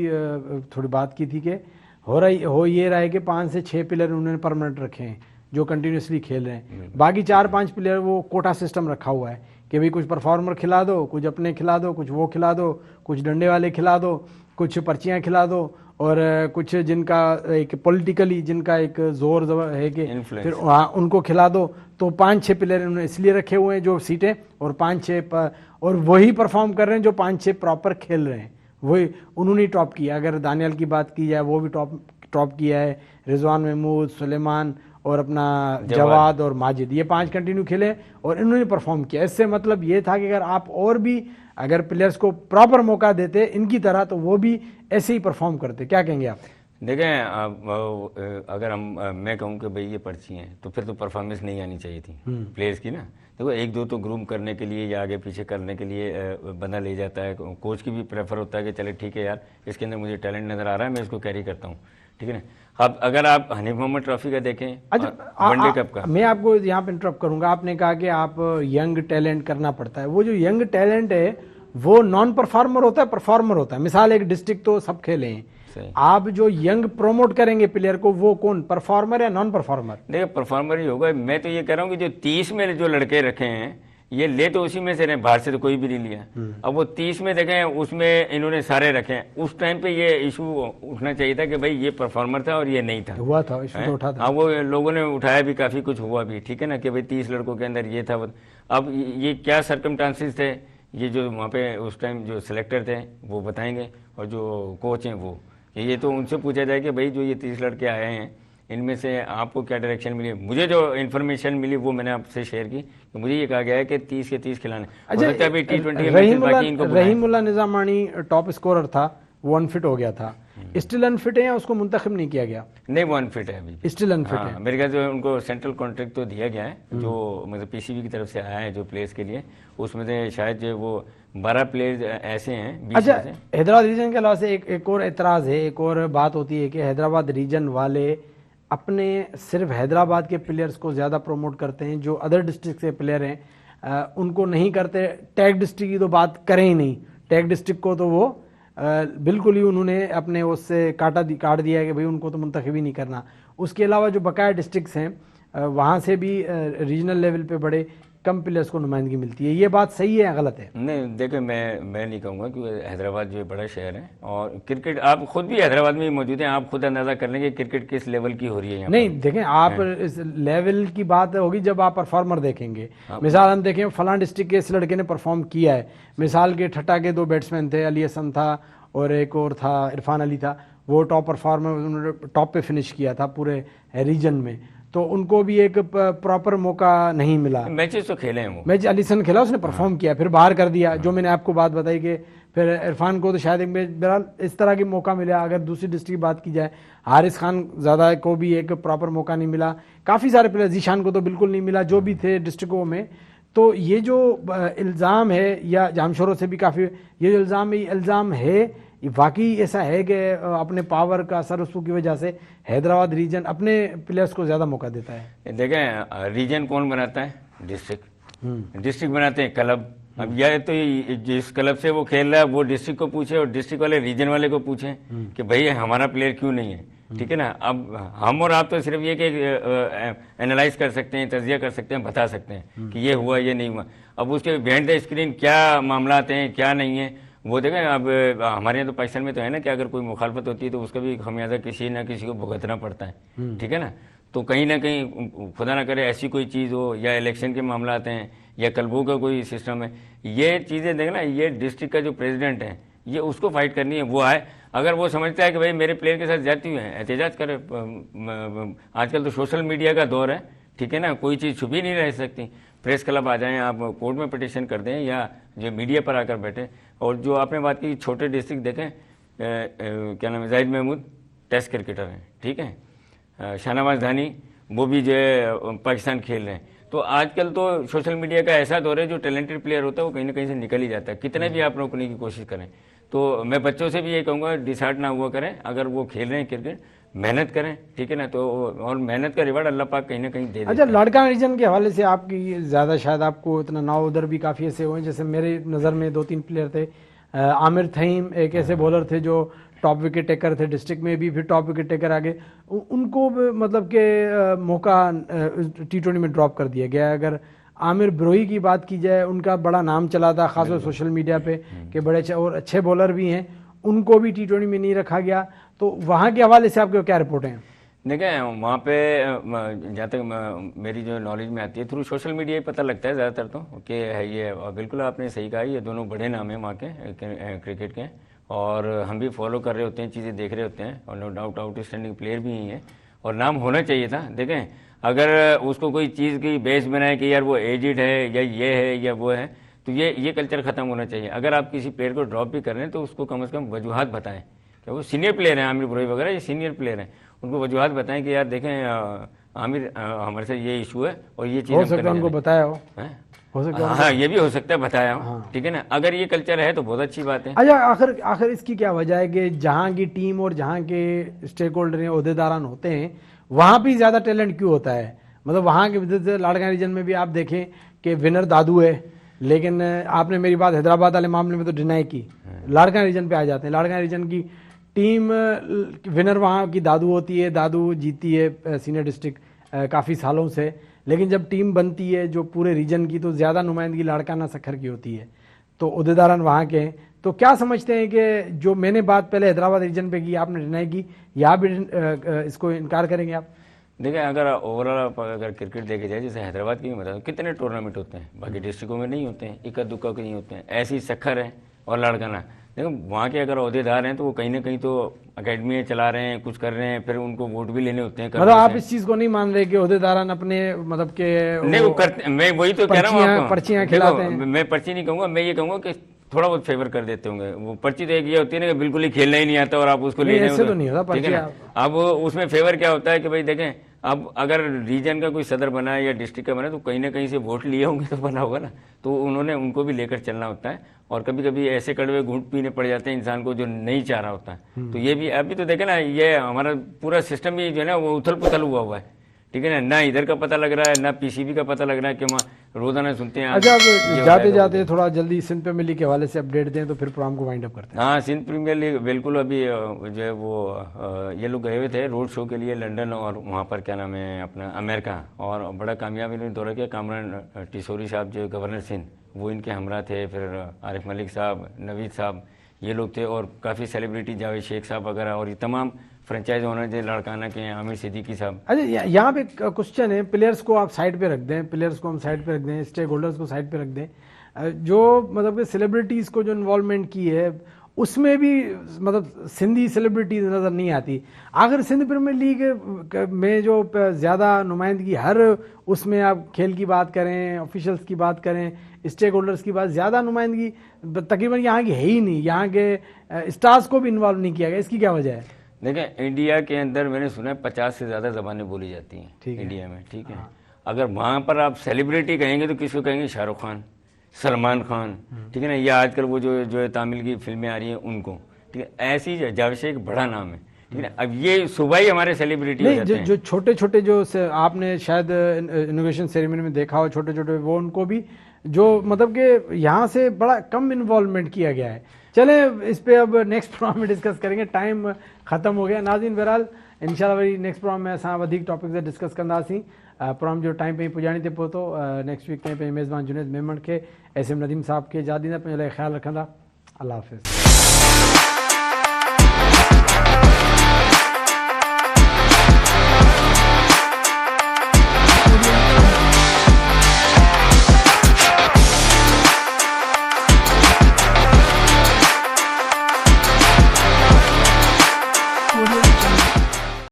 थोड़ी बात की थी कि हो ये रहा है कि 5 से 6 प्लेयर उन्होंने परमानेंट रखे हैं जो कंटिन्यूसली खेल रहे हैं। बाकी 4-5 प्लेयर वो कोटा सिस्टम रखा हुआ है कि भाई कुछ परफॉर्मर खिला दो, कुछ अपने खिला दो, कुछ वो खिला दो, कुछ डंडे वाले खिला दो, कुछ पर्चियाँ खिला दो, और कुछ जिनका एक पॉलिटिकली जिनका एक जोर है कि फिर उनको खिला दो। तो 5-6 प्लेयर उन्होंने इसलिए रखे हुए हैं जो सीटें, और 5-6 और वही परफॉर्म कर रहे हैं जो 5-6 प्रॉपर खेल रहे हैं, वही उन्होंने टॉप किया। अगर दानियल की बात की जाए, वो भी टॉप किया है। रिजवान महमूद, सुलेमान और अपना जवाद और माजिद, ये 5 कंटिन्यू खेले और इन्होंने परफॉर्म किया। इससे मतलब ये था कि अगर आप और भी अगर प्लेयर्स को प्रॉपर मौका देते इनकी तरह, तो वो भी ऐसे ही परफॉर्म करते। क्या कहेंगे आप? देखें, अगर मैं कहूँ कि भाई ये पर्ची हैं, तो फिर तो परफॉर्मेंस नहीं आनी चाहिए थी प्लेयर्स की ना। देखो, 1-2 तो ग्रूम करने के लिए या आगे पीछे करने के लिए बंदा ले जाता है। कोच की भी प्रेफर होता है कि चले ठीक है यार, इसके अंदर मुझे टैलेंट नज़र आ रहा है, मैं इसको कैरी करता हूँ, ठीक है ना। अब अगर आप हनीफ मोहम्मद ट्रॉफी का देखें, वनडे कप का, मैं आपको यहाँ पे इंटरप्ट करूँगा। आपने कहा कि आप यंग टैलेंट करना पड़ता है। वो जो यंग टैलेंट है वो नॉन परफॉर्मर होता है, परफॉर्मर होता है। मिसाल, एक डिस्ट्रिक्ट तो सब खेले हैं, आप जो यंग प्रमोट करेंगे प्लेयर को, वो कौन, परफॉर्मर या नॉन परफॉर्मर? देखिए, परफॉर्मर ही होगा। मैं तो ये कह रहा हूँ कि जो 30 में जो लड़के रखे हैं, ये ले तो उसी में से रहे, बाहर से तो कोई भी नहीं लिया। अब वो 30 में देखें, उसमें इन्होंने सारे रखे। उस टाइम पे ये इशू उठना चाहिए था कि भाई ये परफॉर्मर था और ये नहीं था। हुआ था, इशू तो उठा था। हाँ, वो लोगों ने उठाया भी, काफी कुछ हुआ भी, ठीक है ना, कि भाई 30 लड़कों के अंदर ये था। अब ये क्या सर्कमस्टांसेस थे, ये जो वहाँ पे उस टाइम जो सिलेक्टर थे वो बताएंगे, और जो कोच हैं वो, ये तो उनसे पूछा जाए कि भाई जो ये 30 लड़के आए हैं, इनमें से आपको क्या डायरेक्शन मिली। मुझे जो इन्फॉर्मेशन मिली वो मैंने आपसे शेयर की, तो मुझे ये कहा गया है कि 30 के 30 खिलाने। अच्छा, T20 रहीमुल्लाह निजामानी टॉप स्कोरर था वो अनफिट हो गया था, स्टिल अनफिट है या उसको मुंतखब नहीं किया गया? नहीं, वो अनफिट है अभी, स्टिल अनफिट है। मेरे ख्याल से उनको सेंट्रल कॉन्ट्रैक्ट तो दिया गया है, जो मतलब पीसीबी की तरफ से आया है जो प्लेयर्स के लिए, उसमें से शायद जो वो 12 प्लेयर्स ऐसे हैं, 20 अच्छा, ऐसे। हैदराबाद रीजन के अलावा से एक और एतराज़ है, एक और बात होती है कि हैदराबाद रीजन वाले अपने सिर्फ हैदराबाद के प्लेयर्स को ज़्यादा प्रमोट करते हैं, जो अदर डिस्ट्रिक्ट से प्लेयर हैं उनको नहीं करते। टैग डिस्ट्रिक्ट की तो बात करें ही नहीं, टैग डिस्ट्रिक्ट को तो वो बिल्कुल ही उन्होंने अपने उससे काट दिया है कि भाई उनको तो मुंतखब ही नहीं करना। उसके अलावा जो बकाया डिस्ट्रिक्ट्स हैं वहाँ से भी रीजनल लेवल पे बड़े कम प्लेयर्स को नुमाइंदगी मिलती है। ये बात सही है या गलत है? नहीं, देखिए मैं नहीं कहूँगा, क्योंकि हैदराबाद जो है बड़ा शहर है और क्रिकेट, आप खुद भी हैदराबाद में ही मौजूद हैं, आप खुद अंदाजा कर लेंगे क्रिकेट किस लेवल की हो रही है यहाँ नहीं देखें, आप इस लेवल की बात होगी जब आप परफॉर्मर देखेंगे। मिसाल हम देखें, फलां डिस्ट्रिक्ट के इस लड़के ने परफॉर्म किया है, मिसाल के ठट्टा के 2 बैट्समैन थे, अली हसन था और एक और था इरफान अली था, वो टॉप परफॉर्मर, उन्होंने टॉप पे फिनिश किया था पूरे रीजन में, तो उनको भी एक प्रॉपर मौका नहीं मिला। मैचेस तो खेले हैं, वो मैच अलीसन खेला, उसने परफॉर्म किया, फिर बाहर कर दिया। जो मैंने आपको बात बताई कि फिर इरफान को तो शायद एक मैच, बहरहाल इस तरह की मौका मिला। अगर दूसरी डिस्ट्रिक्ट की बात की जाए, हारिस खान ज़्यादा को भी एक प्रॉपर मौका नहीं मिला, काफ़ी सारे प्लेयर, जीशान को तो बिल्कुल नहीं मिला, जो भी थे डिस्ट्रिक्टों में। तो ये जो इल्ज़ाम है, या जामशोरों से भी काफ़ी ये जो इल्ज़ाम है, वाकई ऐसा है कि अपने पावर का असर उसकी की वजह से हैदराबाद रीजन अपने प्लेयर्स को ज़्यादा मौका देता है? देखें, रीजन कौन बनाता है? डिस्ट्रिक्ट बनाते हैं क्लब। अब यह तो जिस क्लब से वो खेल रहा है वो डिस्ट्रिक्ट को पूछे और डिस्ट्रिक्ट वाले रीजन वाले को पूछे कि भाई हमारा प्लेयर क्यों नहीं है, ठीक है ना। अब हम और आप तो सिर्फ ये कि एनालाइज कर सकते हैं, तजिया कर सकते हैं, बता सकते हैं कि ये हुआ, ये नहीं हुआ। अब उसके बिहाइंड द स्क्रीन क्या मामला हैं, क्या नहीं है, वो देखें। अब हमारे यहाँ तो पाकिस्तान में तो है ना कि अगर कोई मुखालफत होती है तो उसका भी खमियाजा किसी ना किसी को भुगतना पड़ता है, ठीक है ना। तो कहीं ना कहीं खुदा ना करे ऐसी कोई चीज़ हो, या इलेक्शन के मामला आते हैं, या क्लबों का कोई सिस्टम है, ये चीज़ें देखना, ये डिस्ट्रिक्ट का जो प्रेसिडेंट है ये उसको फाइट करनी है। वो आए, अगर वो समझता है कि भाई मेरे प्लेयर के साथ जाती हुई है, एहतजाज करे। आजकल तो सोशल मीडिया का दौर है, ठीक है ना, कोई चीज़ छुपी नहीं रह सकती। प्रेस क्लब आ जाएं, आप कोर्ट में पिटिशन कर दें, या जो मीडिया पर आकर बैठे। और जो आपने बात की छोटे डिस्ट्रिक्ट देखें, क्या नाम है, जाहिद महमूद टेस्ट क्रिकेटर हैं, ठीक है, शाहनवाज धानी वो भी जो है पाकिस्तान खेल रहे हैं। तो आजकल तो सोशल मीडिया का ऐसा दौर है, जो टैलेंटेड प्लेयर होता है वो कहीं ना कहीं से निकल ही जाता है, कितने भी आप रोकने की कोशिश करें। तो मैं बच्चों से भी ये कहूँगा, डिसहार्ट ना हुआ करें, अगर वो खेल रहे हैं क्रिकेट, मेहनत करें, ठीक है ना। तो और मेहनत का रिवार्ड अल्लाह पाक कहीं ना कहीं दे देता है। अच्छा, लाड़काना रीजन के हवाले से आपकी ज़्यादा शायद आपको इतना ना, उधर भी काफ़ी ऐसे हुए, जैसे मेरे नज़र में 2-3 प्लेयर थे। आमिर थईम एक ऐसे बॉलर थे जो टॉप विकेट टेकर थे, डिस्ट्रिक्ट में भी, फिर टॉप विकेट टेकर आगे, उनको मतलब के मौका T20 में ड्रॉप कर दिया गया। अगर आमिर ब्रोही की बात की जाए, उनका बड़ा नाम चला था खासतौर सोशल मीडिया पे कि बड़े और अच्छे बॉलर भी हैं, उनको भी T20 में नहीं रखा गया। तो वहाँ के हवाले से आपके क्या रिपोर्ट हैं? देखें, वहाँ पे जहाँ तक मेरी जो नॉलेज में आती है, थ्रू सोशल मीडिया ही पता लगता है ज़्यादातर तो कि है ये। बिल्कुल आपने सही कहा, ये दोनों बड़े नाम हैं वहाँ के क्रिकेट के, और हम भी फॉलो कर रहे होते हैं, चीज़ें देख रहे होते हैं, और नो डाउट आउटस्टैंडिंग प्लेयर भी ही हैं, और नाम होना चाहिए था। देखें, अगर उसको कोई चीज़ की बेस बनाए कि यार वो एजिड है, या ये है, या वो है, तो ये कल्चर ख़त्म होना चाहिए। अगर आप किसी प्लेयर को ड्रॉप भी कर रहे हैं तो उसको कम से कम वजूहत बताएं कि वो सीनियर प्लेयर हैं, आमिर ब्रोही वगैरह ये सीनियर प्लेयर हैं, उनको वजूहत बताएं कि यार देखें आमिर हमारे साथ ये इशू है और ये चीज़ हो सकता है उनको बताया हो सकता है। हाँ, ये भी हो सकता है बताया हो, ठीक है ना। अगर ये कल्चर है तो बहुत अच्छी बात है। अच्छा, आखिर इसकी क्या वजह है कि जहाँ की टीम और जहाँ के स्टेक होल्डर हैं, ओहदेदारान होते हैं, वहाँ भी ज़्यादा टैलेंट क्यों होता है? मतलब वहाँ के लाड़काना रीजन में भी आप देखें कि विनर दादू है, लेकिन आपने मेरी बात हैदराबाद वाले मामले में तो डिनाई की, लाड़काना रीजन पे आ जाते हैं। लाड़काना रीजन की टीम विनर वहाँ की दादू होती है, दादू जीती है सीनियर डिस्ट्रिक्ट काफ़ी सालों से, लेकिन जब टीम बनती है जो पूरे रीजन की, तो ज़्यादा नुमाइंदगी लाड़काना सखर की होती है, तो उहदेदारान वहाँ के हैं। तो क्या समझते हैं कि जो मैंने बात पहले हैदराबाद रीजन पे की, आपने डिनाई की, यहाँ भी इसको इनकार करेंगे आप? देखिए, अगर ओवरऑल अगर क्रिकेट देखे जाए, जैसे हैदराबाद की भी बता, कितने टूर्नामेंट होते हैं, बाकी डिस्ट्रिक्टों में नहीं होते हैं, इक्का दुक्का के नहीं होते हैं। ऐसी सखर है और लाड़काना, देखो वहाँ के अगर अहदेदार हैं तो वो कहीं ना कहीं तो अकेडमी चला रहे हैं, कुछ कर रहे हैं, फिर उनको वोट भी लेने होते हैं। मतलब आप इस चीज को नहीं मान रहे कि अहदेदारान अपने मतलब के नहीं वो करते, मैं वही तो कह रहा हूँ, पर्चियां खिलाते हैं? मैं पर्ची नहीं कहूँगा, मैं ये कहूँगा कि थोड़ा बहुत फेवर कर देते होंगे। वो पर्ची तो एक ये होती है ना कि बिल्कुल ही खेलना ही नहीं आता और आप उसको ले ऐसे तो नहीं होता ठीक है ना। अब उसमें फेवर क्या होता है कि भाई देखें, अब अगर रीजन का कोई सदर बना है या डिस्ट्रिक्ट का बना है तो कहीं ना कहीं से वोट लिए होंगे तो बना होगा ना, तो उन्होंने उनको भी लेकर चलना होता है। और कभी कभी ऐसे कड़वे घूंट पीने पड़ जाते हैं इंसान को जो नहीं चाह रहा होता है। तो ये भी अभी तो देखे ना, ये हमारा पूरा सिस्टम भी जो है ना वो उथल पुथल हुआ है, ठीक है ना इधर का पता लग रहा है ना पीसीबी का पता लग रहा है कि हम रोजाना सुनते हैं। अच्छा, अब जाते जाते थोड़ा जल्दी सिंध प्रीमियर लीग के हवाले से अपडेट दें तो फिर प्रोग्राम को वाइंड अप करते हैं। हाँ, सिंध प्रीमियर लीग बिल्कुल अभी जो है वो ये लोग गए हुए थे रोड शो के लिए लंदन और वहाँ पर क्या नाम है अपना अमेरिका, और बड़ा कामयाब इन्होंने दौरा किया। कामरान टिशोरी साहब जो गवर्नर सिंध वो इनके हमरा थे, फिर आरिफ मलिक साहब, नवीद साहब ये लोग थे, और काफ़ी सेलिब्रिटी जावेद शेख साहब वगैरह, और ये तमाम फ्रेंचाइज ओनर जो लड़काना के हैं आमिर सिद्दीकी साहब। अच्छा, यहाँ पे क्वेश्चन है, प्लेयर्स को आप साइड पे रख दें, प्लेयर्स को हम साइड पे रख दें, स्टेक होल्डर्स को साइड पे रख दें, जो मतलब कि सेलिब्रिटीज़ को जो इन्वॉल्वमेंट की है उसमें भी मतलब सिंधी सेलिब्रिटीज नज़र नहीं आती। आखिर सिंध प्रीमियर लीग में जो ज़्यादा नुमाइंदगी हर उसमें आप खेल की बात करें, ऑफिशियल्स की बात करें, स्टेक होल्डर्स की बात, ज़्यादा नुमाइंदगी तकरीबन यहाँ की है ही नहीं, यहाँ के स्टार्स को भी इन्वॉल्व नहीं किया गया। इसकी क्या वजह है? देखें, इंडिया के अंदर मैंने सुना है 50 से ज़्यादा ज़बानें बोली जाती हैं इंडिया में, ठीक है। अगर वहाँ पर आप सेलिब्रिटी कहेंगे तो किसको कहेंगे? शाहरुख खान, सलमान खान, ठीक है ना, या आजकल वो जो है तमिल की फिल्में आ रही हैं उनको, ठीक है। ऐसी जावेद शेख बड़ा नाम है, ठीक है। अब ये सुबह ही हमारे सेलिब्रिटी हो जाते हैं। जो छोटे छोटे जो आपने शायद इनोवेशन सेरेमनी में देखा हो, छोटे छोटे वो उनको भी जो मतलब कि यहाँ से बड़ा कम इन्वॉल्वमेंट किया गया है। चले इस पे अब नेक्स्ट प्रोग्राम में डिस्कस करेंगे, टाइम ख़त्म हो गया नाज़रीन। बहरहाल इंशाल्लाह वरी नेक्स्ट प्रोग्राम में असां वधीक टॉपिक से डिस्कस कंदासीं। प्रोग्राम जो टाइम पे पुॼाणी ते पहुतो। नेक्स्ट वीक ताईं पंहिंजे मेज़बान जुनेद मेमन खे, एस एम नदीम साहब खे इजाज़त ॾींदा, पंहिंजे लाइ ख़्यालु रखंदा। अल्लाह हाफ़िज़।